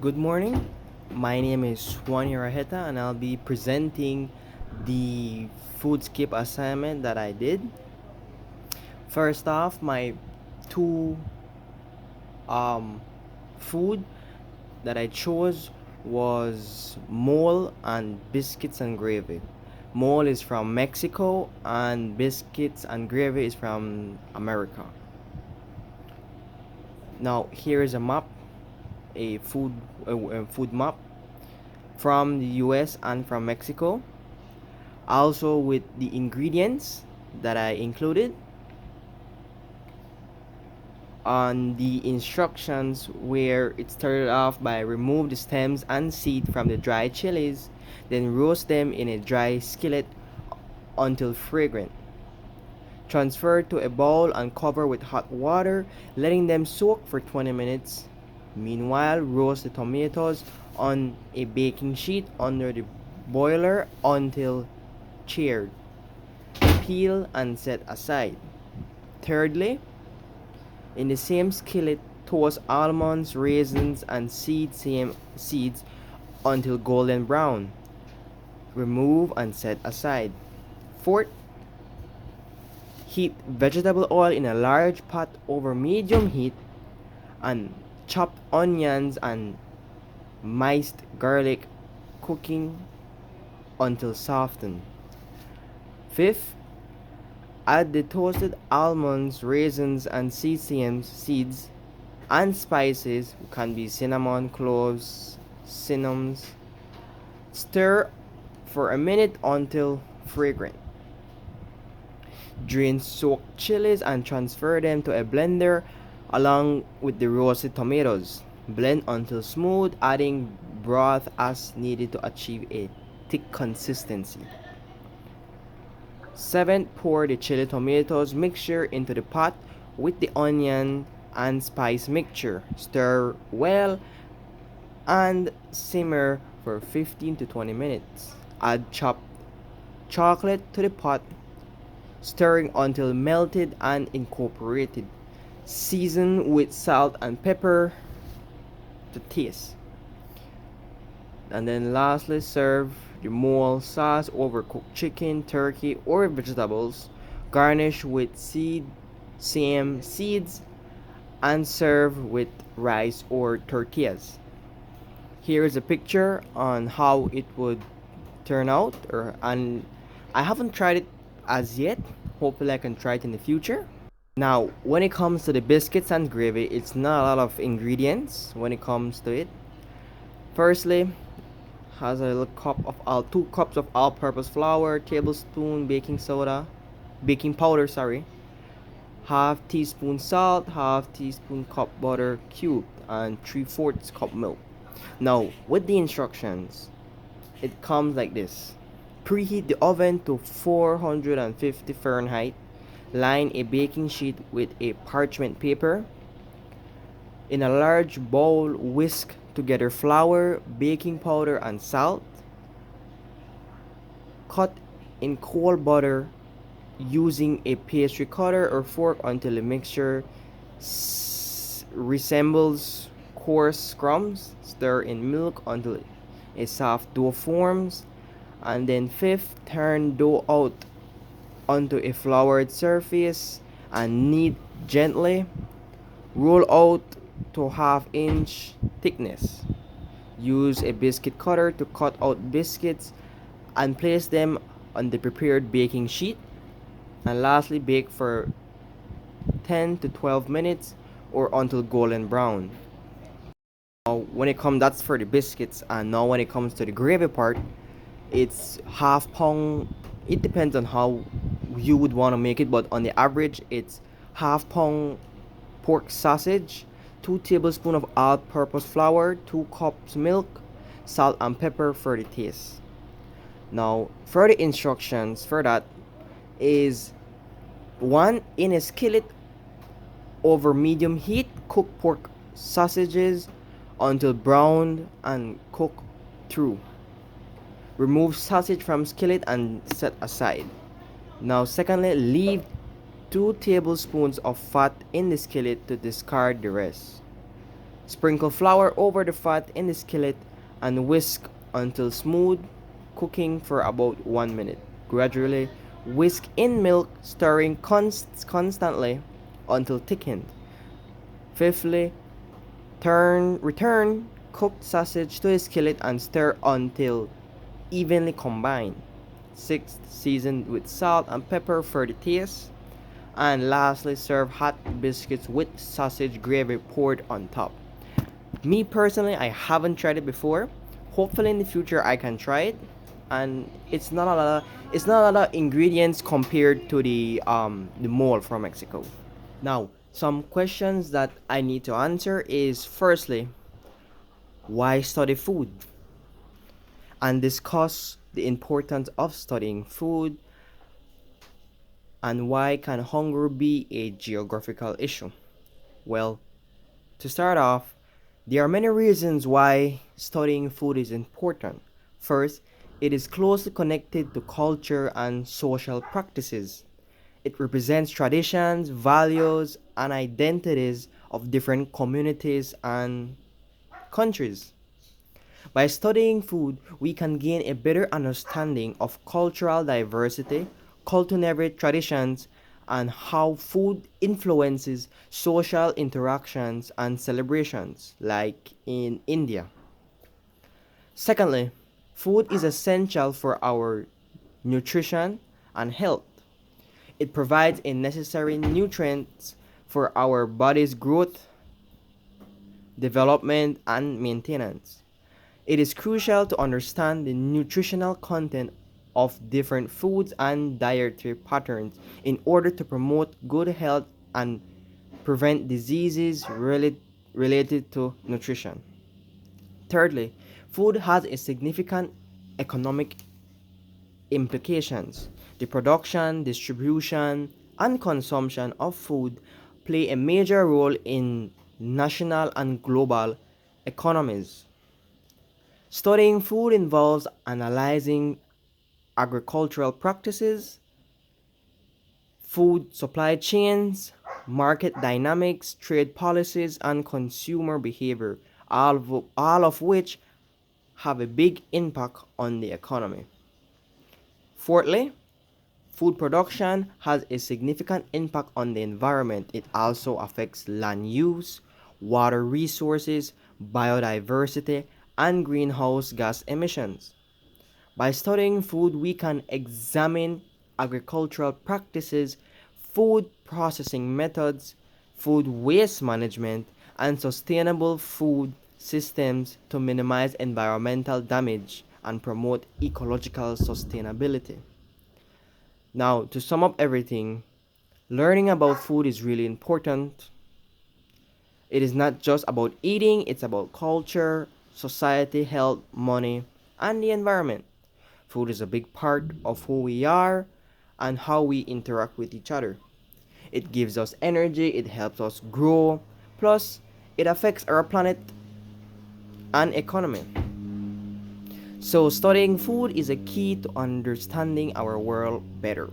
Good morning. My name is Juan Hiraheta and I'll be presenting the food skip assignment that I did. First off, my two um, food that I chose was mole and biscuits and gravy. Mole is from Mexico and biscuits and gravy is from America. Now here is a map, a food map from the US and from Mexico, also with the ingredients that I included on the instructions, where it started off by remove the stems and seed from the dried chilies, then roast them in a dry skillet until fragrant. Transfer to a bowl and cover with hot water, letting them soak for 20 minutes. Meanwhile, roast the tomatoes on a baking sheet under the boiler until charred. Peel and set aside. Thirdly, in the same skillet, toast almonds, raisins, and seeds until golden brown. Remove and set aside. Fourth, heat vegetable oil in a large pot over medium heat and chop onions and minced garlic, cooking until softened. Fifth, add the toasted almonds, raisins, and seeds and spices, can be cinnamon, cloves, cinnamons. Stir for a minute until fragrant. Drain soaked chilies and transfer them to a blender along with the roasted tomatoes. Blend until smooth, adding broth as needed to achieve a thick consistency. 7. Pour the chili tomatoes mixture into the pot with the onion and spice mixture. Stir well and simmer for 15 to 20 minutes. Add chopped chocolate to the pot, stirring until melted and incorporated. Season with salt and pepper to taste. And then lastly, serve the mole sauce over cooked chicken, turkey, or vegetables. Garnish with seeds and serve with rice or tortillas. Here is a picture on how it would turn out, and I haven't tried it as yet. Hopefully I can try it in the future. Now, when it comes to the biscuits and gravy, it's not a lot of ingredients when it comes to it. Firstly, has a little cup of 2 cups of all-purpose flour, tablespoon baking powder, sorry, half teaspoon salt, half teaspoon cup butter cubed, and 3/4 cup milk. Now, with the instructions, it comes like this. Preheat the oven to 450 Fahrenheit. Line a baking sheet with a parchment paper. In a large bowl, whisk together flour, baking powder, and salt. Cut in cold butter using a pastry cutter or fork until the mixture resembles coarse crumbs. Stir in milk until a soft dough forms. And then fifth, turn dough out onto a floured surface and knead gently. Roll out to half-inch thickness. Use a biscuit cutter to cut out biscuits and place them on the prepared baking sheet. And lastly, bake for 10 to 12 minutes or until golden brown. Now, that's for the biscuits, and now when it comes to the gravy part, it's half pound. It depends on how you would want to make it, but on the average, it's half pound pork sausage, 2 tablespoons of all-purpose flour, 2 cups milk, salt and pepper for the taste. Now, further instructions for that is: 1. In a skillet over medium heat, cook pork sausages until browned and cook through. Remove sausage from skillet and set aside. Now, secondly, leave 2 tablespoons of fat in the skillet to discard the rest. Sprinkle flour over the fat in the skillet and whisk until smooth, cooking for about 1 minute. Gradually whisk in milk, stirring constantly until thickened. Fifthly, return cooked sausage to a skillet and stir until evenly combined. Sixth, season with salt and pepper for the taste. And lastly, serve hot biscuits with sausage gravy poured on top. Me personally, I haven't tried it before. Hopefully in the future I can try it. And it's not a lot of ingredients compared to the mole from Mexico. Now, some questions that I need to answer is firstly, why study food? And discuss the importance of studying food and why can hunger be a geographical issue? Well, to start off, there are many reasons why studying food is important. First, it is closely connected to culture and social practices. It represents traditions, values, and identities of different communities and countries. By studying food, we can gain a better understanding of cultural diversity, culinary traditions, and how food influences social interactions and celebrations, like in India. Secondly, food is essential for our nutrition and health. It provides a necessary nutrients for our body's growth, development, and maintenance. It is crucial to understand the nutritional content of different foods and dietary patterns in order to promote good health and prevent diseases related to nutrition. Thirdly, food has a significant economic implications. The production, distribution, and consumption of food play a major role in national and global economies. Studying food involves analyzing agricultural practices, food supply chains, market dynamics, trade policies, and consumer behavior, all of which have a big impact on the economy. Fourthly, food production has a significant impact on the environment. It also affects land use, water resources, biodiversity, and greenhouse gas emissions. By studying food, we can examine agricultural practices, food processing methods, food waste management, and sustainable food systems to minimize environmental damage and promote ecological sustainability. Now, to sum up everything, learning about food is really important. It is not just about eating, it's about culture, society, health, money, and the environment. Food is a big part of who we are and how we interact with each other. It gives us energy, it helps us grow, plus, it affects our planet and economy. So, studying food is a key to understanding our world better.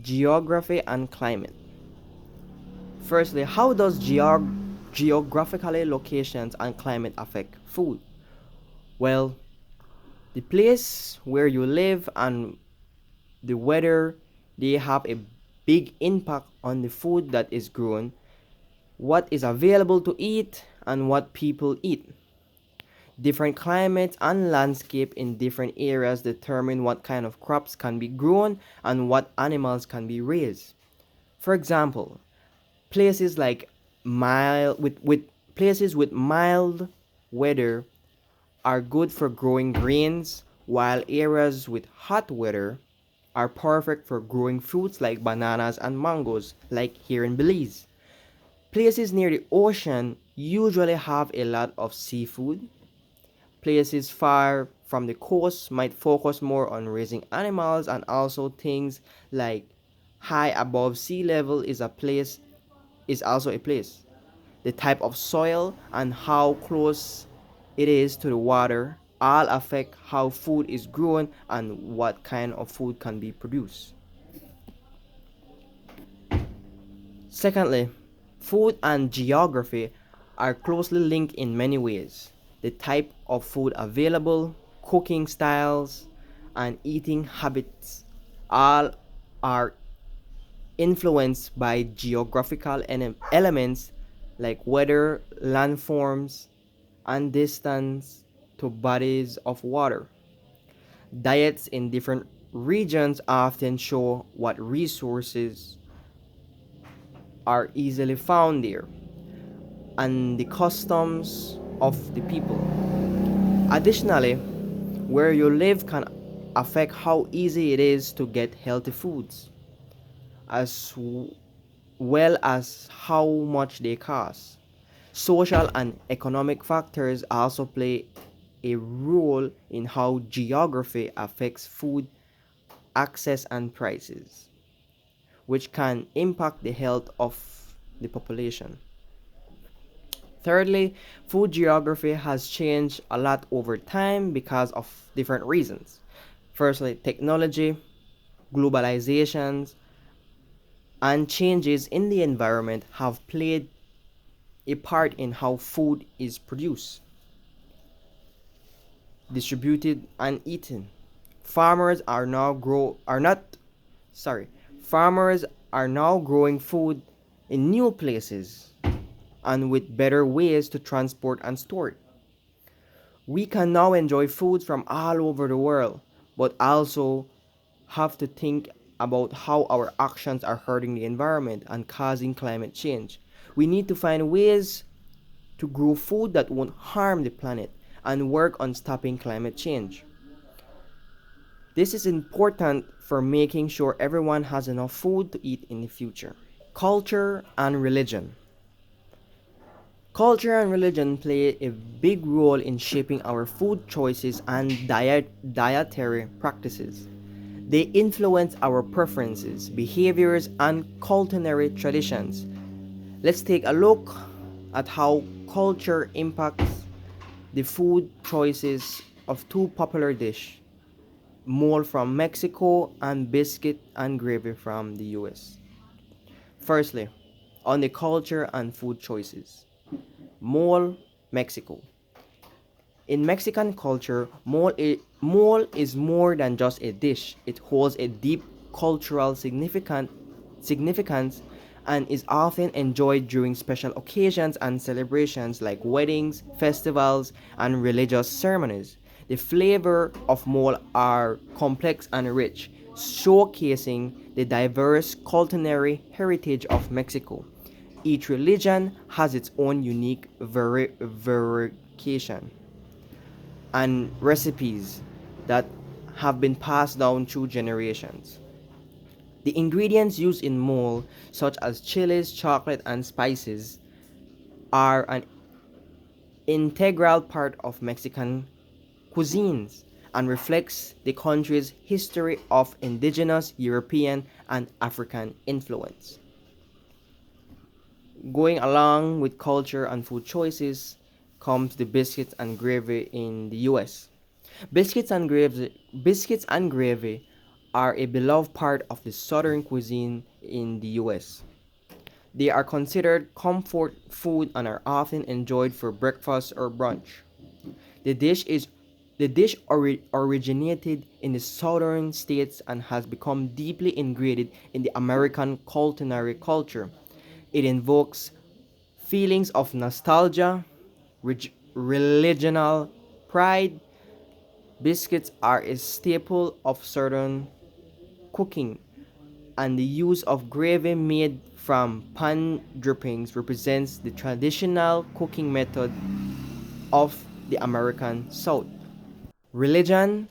Geography and climate. Firstly, how does geographically locations and climate affect food? Well, the place where you live and the weather, they have a big impact on the food that is grown, what is available to eat, and what people eat. Different climates and landscape in different areas determine what kind of crops can be grown and what animals can be raised. For example, places like with places with mild weather are good for growing grains, while areas with hot weather are perfect for growing fruits like bananas and mangoes, like here in Belize. Places near the ocean usually have a lot of seafood. Places far from the coast might focus more on raising animals, and also things like high above sea level is also a place. The type of soil and how close it is to the water all affect how food is grown and what kind of food can be produced. Secondly, food and geography. are closely linked in many ways. The type of food available, cooking styles, and eating habits all are influenced by geographical elements like weather, landforms, and distance to bodies of water. Diets in different regions often show what resources are easily found there and the customs of the people. Additionally, where you live can affect how easy it is to get healthy foods, as well as how much they cost. Social and economic factors also play a role in how geography affects food access and prices, which can impact the health of the population. Thirdly, food geography has changed a lot over time because of different reasons. Firstly, technology, globalizations, and changes in the environment have played a part in how food is produced, distributed, and eaten. Farmers are now grow are not sorry. Farmers are now growing food in new places and with better ways to transport and store it. We can now enjoy foods from all over the world, but also have to think about how our actions are hurting the environment and causing climate change. We need to find ways to grow food that won't harm the planet and work on stopping climate change. This is important for making sure everyone has enough food to eat in the future. Culture and religion. Culture and religion play a big role in shaping our food choices and dietary practices. They influence our preferences, behaviors, and culinary traditions. Let's take a look at how culture impacts the food choices of two popular dishes, mole from Mexico and biscuit and gravy from the US. Firstly, on the culture and food choices. Mole, Mexico. In Mexican culture, mole is more than just a dish. It holds a deep cultural significance and is often enjoyed during special occasions and celebrations like weddings, festivals, and religious ceremonies. The flavor of mole are complex and rich, showcasing the diverse culinary heritage of Mexico. Each religion has its own unique variation and recipes that have been passed down through generations. The ingredients used in mole, such as chilies, chocolate, and spices, are an integral part of Mexican cuisines and reflects the country's history of indigenous European and African influence. Going along with culture and food choices comes the biscuits and gravy in the US. Biscuits and gravy are a beloved part of the southern cuisine in the US. They are considered comfort food and are often enjoyed for breakfast or brunch. The dish is the dish originated in the southern states and has become deeply ingrained in the American culinary culture. It invokes feelings of nostalgia, religional pride. Biscuits are a staple of Southern cooking, and the use of gravy made from pan drippings represents the traditional cooking method of the American South. Religion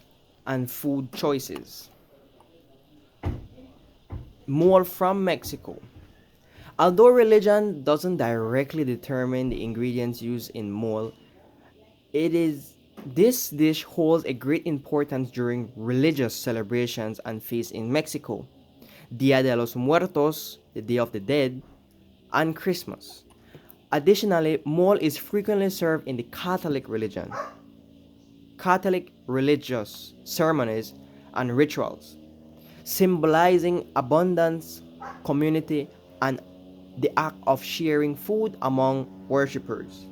and food choices. More from Mexico. Although religion doesn't directly determine the ingredients used in mole, it is this dish holds a great importance during religious celebrations and feasts in Mexico. Dia de los Muertos, the Day of the Dead, and Christmas. Additionally, mole is frequently served in the Catholic religious ceremonies and rituals, symbolizing abundance, community, and the act of sharing food among worshippers.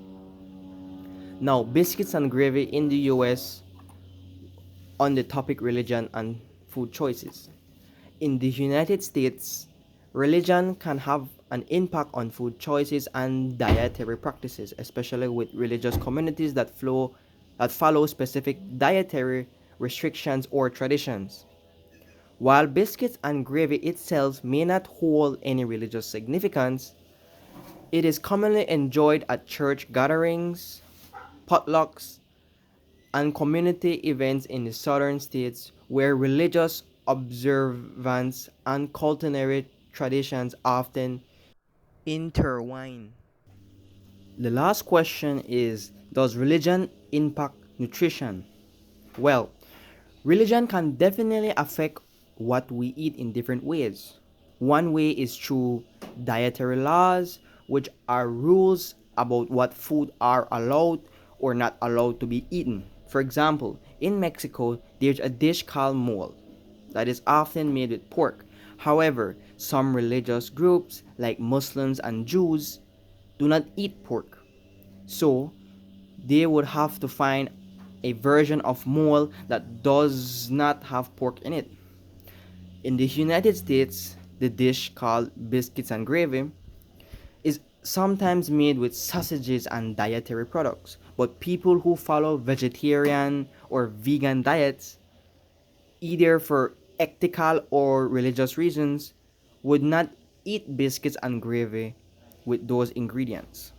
Now, biscuits and gravy in the US on the topic religion and food choices. In the United States, religion can have an impact on food choices and dietary practices, especially with religious communities that follow specific dietary restrictions or traditions. While biscuits and gravy itself may not hold any religious significance, it is commonly enjoyed at church gatherings, potlucks, and community events in the southern states where religious observance and culinary traditions often intertwine. The last question is: does religion impact nutrition? Well, religion can definitely affect what we eat in different ways. One way is through dietary laws, which are rules about what food are allowed or not allowed to be eaten. For example, in Mexico, there's a dish called mole that is often made with pork. However, some religious groups, like Muslims and Jews, do not eat pork. So, they would have to find a version of mole that does not have pork in it. In the United States, the dish called biscuits and gravy is sometimes made with sausages and dietary products, but people who follow vegetarian or vegan diets, either for ethical or religious reasons, would not eat biscuits and gravy with those ingredients.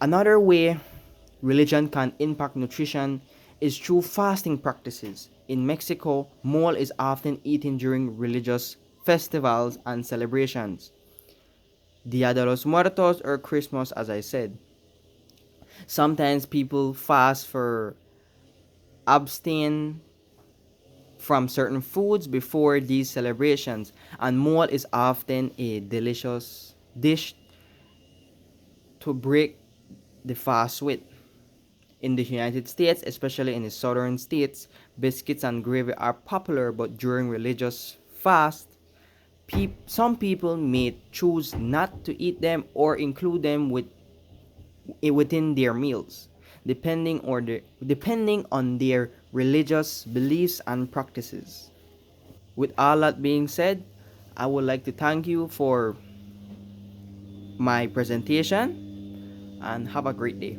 Another way religion can impact nutrition is through fasting practices. In Mexico, mole is often eaten during religious festivals and celebrations. Dia de los Muertos or Christmas, as I said. Sometimes people fast for abstain from certain foods before these celebrations, and mole is often a delicious dish to break the fast with. In the United States, especially in the southern states, biscuits and gravy are popular, but during religious fast, some people may choose not to eat them or include them within their meals, depending on their religious beliefs and practices. With all that being said, I would like to thank you for my presentation and have a great day.